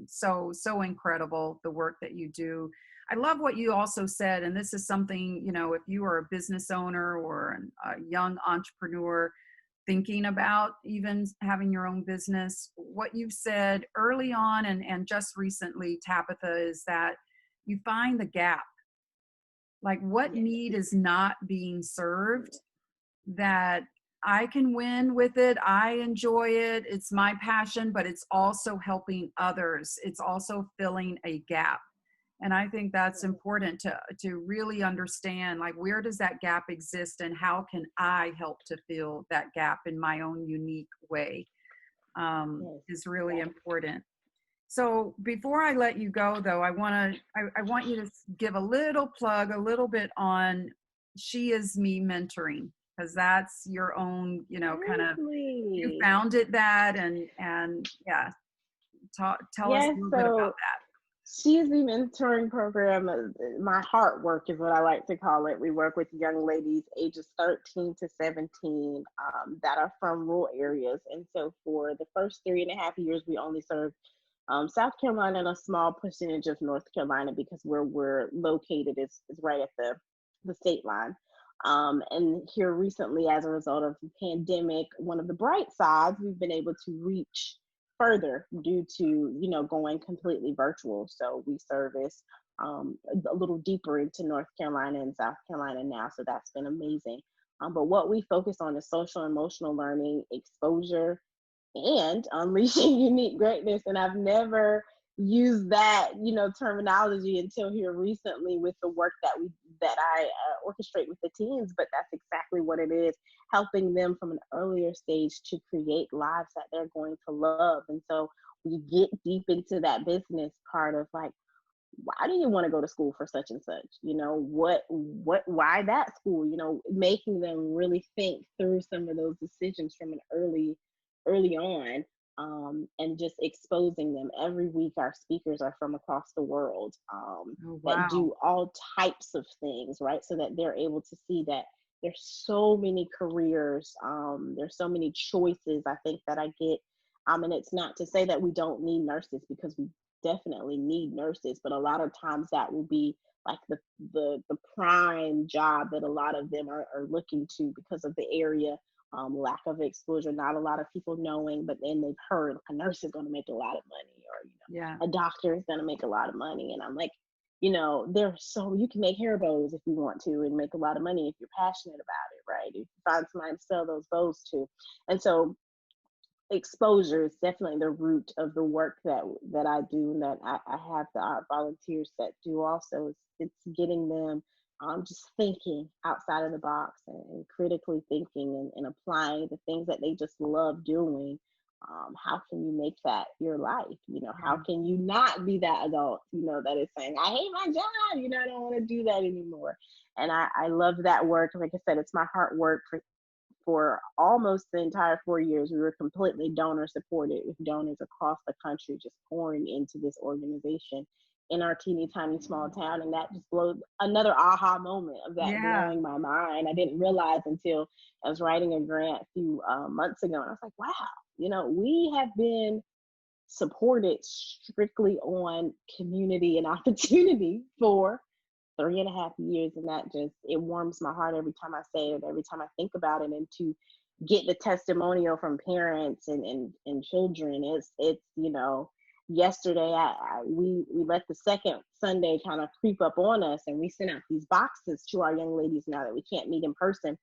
so incredible, the work that you do. I love what you also said, and this is something, if you are a business owner or a young entrepreneur thinking about even having your own business, what you've said early on and just recently, Tabitha, is that you find the gap, like what Yes. need is not being served, that I can win with it. I enjoy it. It's my passion, but it's also helping others. It's also filling a gap. And I think that's important to really understand, like, where does that gap exist and how can I help to fill that gap in my own unique way, Yes. is really important. So before I let you go, though, I want you to give a little plug, a little bit on She Is Me Mentoring, because that's your own, kind of, you Absolutely. founded that, and yeah, tell us a Yes. little bit about So she's the mentoring program. My heart work is what I like to call it. We work with young ladies ages 13 to 17 that are from rural areas. And so for the first 3.5 years, we only served South Carolina and a small percentage of North Carolina because where we're located is right at the state line. And here recently, as a result of the pandemic, one of the bright sides, we've been able to reach further due to going completely virtual. So we service a little deeper into North Carolina and South Carolina now. So that's been amazing. But what we focus on is social emotional learning, exposure, and unleashing unique greatness. And I've never used that terminology until here recently with the work that I orchestrate with the teens. But that's exactly what it is, helping them from an earlier stage to create lives that they're going to love. And so we get deep into that business part of like, why do you want to go to school for such and such? Why that school? Making them really think through some of those decisions from an early on, and just exposing them. Every week, our speakers are from across the world, Oh, that wow. do all types of things, right? So that they're able to see that there's so many careers, there's so many choices. I think that I get, and it's not to say that we don't need nurses, because we definitely need nurses, but a lot of times that will be like the prime job that a lot of them are looking to because of the area lack of exposure, not a lot of people knowing, but then they've heard a nurse is going to make a lot of money, or Yeah. a doctor is going to make a lot of money. And I'm like, you can make hair bows if you want to and make a lot of money if you're passionate about it, right? If you find somebody to sell those bows to. And so exposure is definitely the root of the work that I do, and that I have the art volunteers that do also. It's getting them just thinking outside of the box, and critically thinking, and applying the things that they just love doing. How can you make that your life? How can you not be that adult, that is saying, I hate my job, I don't want to do that anymore. And I love that work. Like I said, it's my heart work. For almost the entire 4 years, we were completely donor supported, with donors across the country just pouring into this organization in our teeny tiny small town. And that just blew another aha moment of that blowing my mind. I didn't realize until I was writing a grant a few months ago, and I was like, wow, we have been supported strictly on community and opportunity for 3.5 years. And that it warms my heart every time I say it, every time I think about it. And to get the testimonial from parents and children, it's yesterday we let the second Sunday kind of creep up on us, and we sent out these boxes to our young ladies now that we can't meet in person,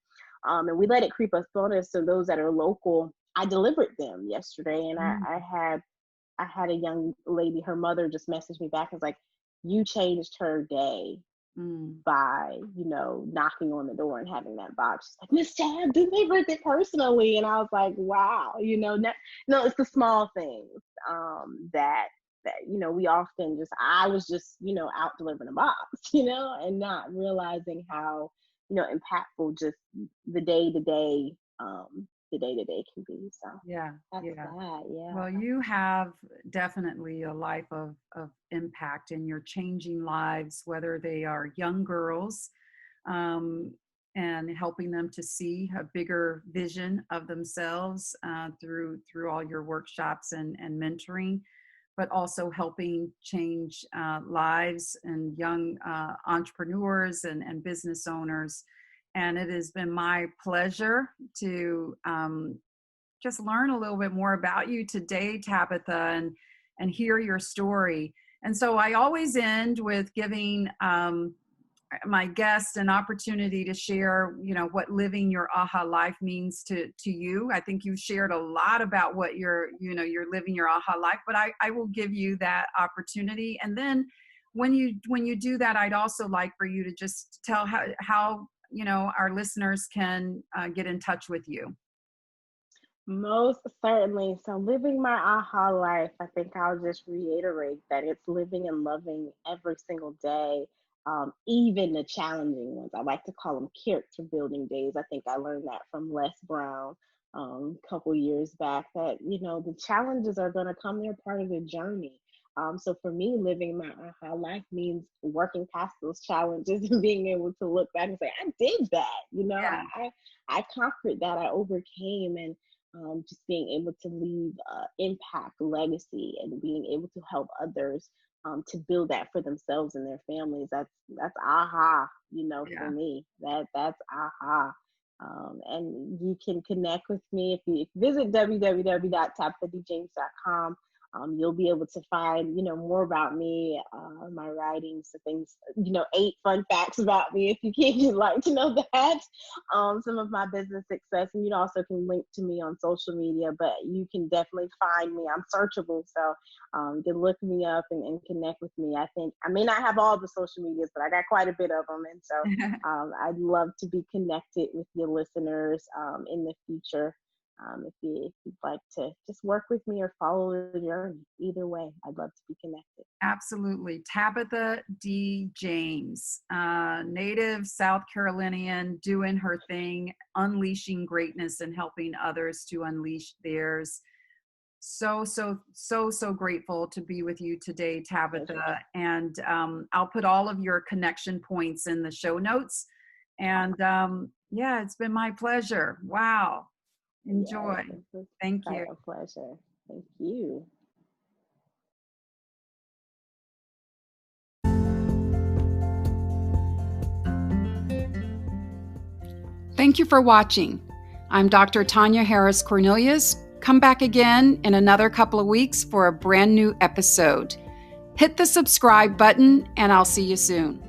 and we let it creep up on us. So those that are local, I delivered them yesterday. And I had a young lady, her mother just messaged me back and was like, you changed her day by, knocking on the door and having that box. She's like, Miss Tab delivered it personally. And I was like, wow, no, it's the small things that we often I was just, out delivering a box, and not realizing how, impactful just the day-to-day can be. So that's that. Well, you have definitely a life of impact, and you're changing lives, whether they are young girls, and helping them to see a bigger vision of themselves through all your workshops and mentoring, but also helping change lives and young entrepreneurs and business owners. And it has been my pleasure to just learn a little bit more about you today, Tabitha, and hear your story. And so I always end with giving my guest an opportunity to share, what living your aha life means to you. I think you shared a lot about what you're living your aha life, but I will give you that opportunity. And then when you do that, I'd also like for you to just tell how our listeners can get in touch with you. Most certainly. So living my aha life, I think I'll just reiterate that it's living and loving every single day, even the challenging ones. I like to call them character building days. I think I learned that from Les Brown a couple years back, that, the challenges are going to come. They're part of the journey. So for me, living my aha life means working past those challenges and being able to look back and say, I did that, I conquered that, I overcame, and just being able to leave impact, legacy, and being able to help others to build that for themselves and their families. That's aha, for me. That's aha. And you can connect with me if you visit www.tabithasbackground.com. You'll be able to find, more about me, my writings, the things, 8 fun facts about me if you'd like to know that, some of my business success. And you also can link to me on social media, but you can definitely find me. I'm searchable, so you can look me up and connect with me. I think I may not have all the social medias, but I got quite a bit of them. And so I'd love to be connected with your listeners in the future. If you'd like to just work with me or follow the journey, either way, I'd love to be connected. Absolutely. Tabitha D. James, native South Carolinian, doing her thing, unleashing greatness and helping others to unleash theirs. So grateful to be with you today, Tabitha. And I'll put all of your connection points in the show notes. And it's been my pleasure. Wow. Enjoy. Thank you. A pleasure. Thank you. Thank you for watching. I'm Dr. Tonya Harris Cornelius. Come back again in another couple of weeks for a brand new episode. Hit the subscribe button, and I'll see you soon.